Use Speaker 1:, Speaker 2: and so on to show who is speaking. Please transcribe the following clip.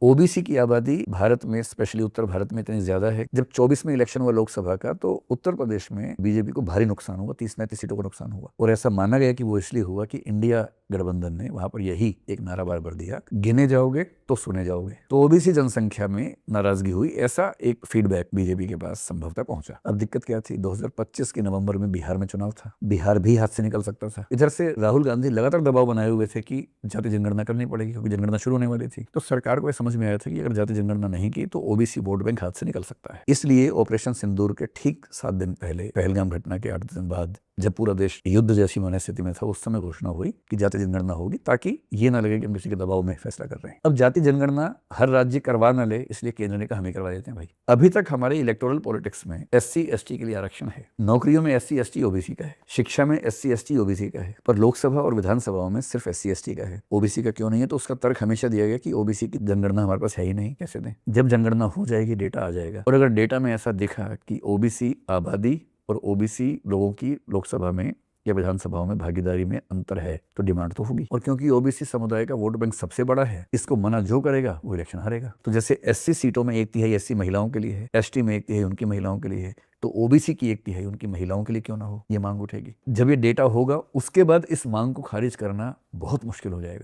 Speaker 1: OBC की आबादी भारत में, स्पेशली उत्तर भारत में इतनी ज्यादा है। जब 24 में इलेक्शन हुआ लोकसभा का, तो उत्तर प्रदेश में बीजेपी को भारी नुकसान हुआ, 30-35 सीटों का नुकसान हुआ। और ऐसा माना गया कि वो इसलिए हुआ कि इंडिया गठबंधन ने वहां पर यही एक नारा बार बार दिया, गिने जाओगे तो सुने जाओगे। तो ओबीसी जनसंख्या में नाराजगी हुई, ऐसा एक फीडबैक बीजेपी के पास संभवतः पहुंचा। अब दिक्कत क्या थी? 2025 के नवंबर में बिहार में चुनाव था, बिहार भी हाथ से निकल सकता था। इधर से राहुल गांधी लगातार दबाव बनाए हुए थे कि जाति जनगणना करनी पड़ेगी, क्योंकि जनगणना शुरू होने वाली थी। तो सरकार को समझ में आया था कि अगर जाति जनगणना नहीं की तो ओबीसी वोट बैंक हाथ से निकल सकता है। इसलिए ऑपरेशन सिंदूर के ठीक 7 दिन पहले, पहलगाम घटना के 8 दिन बाद, जब पूरा देश युद्ध जैसी मनस्थिति में था, उस समय घोषणा हुई कि जाति जनगणना होगी, ताकि ये ना लगे कि हम किसी के दबाव में फैसला कर रहे हैं। अब जाति जनगणना हर राज्य करवा ना ले, इसलिए केंद्र ने कहा हम ही करवा देते हैं भाई। अभी तक हमारे इलेक्टोरल पॉलिटिक्स में एससी एसटी के लिए आरक्षण है, नौकरियों में एससी एसटी ओबीसी का है, शिक्षा में एससी एसटी ओबीसी का है, पर लोकसभा और विधानसभाओं में सिर्फ एससी एसटी का है, ओबीसी का क्यों नहीं है? तो उसका तर्क हमेशा दिया गया कि ओबीसी की जनगणना हमारे पास है ही नहीं, कैसे दें? जब जनगणना हो जाएगी, डेटा आ जाएगा, और अगर डेटा में ऐसा दिखा कि ओबीसी आबादी और ओबीसी लोगों की लोकसभा में या विधानसभाओं में भागीदारी में अंतर है, तो डिमांड तो होगी। और क्योंकि ओबीसी समुदाय का वोट बैंक सबसे बड़ा है, इसको मना जो करेगा वो इलेक्शन हारेगा। तो जैसे एससी सीटों में 1/3 एससी महिलाओं के लिए है, एसटी में 1/3 उनकी महिलाओं के लिए है, तो ओबीसी की 1/3 उनकी महिलाओं के लिए क्यों ना हो? ये मांग उठेगी। जब ये डेटा होगा, उसके बाद इस मांग को खारिज करना बहुत मुश्किल हो जाएगा।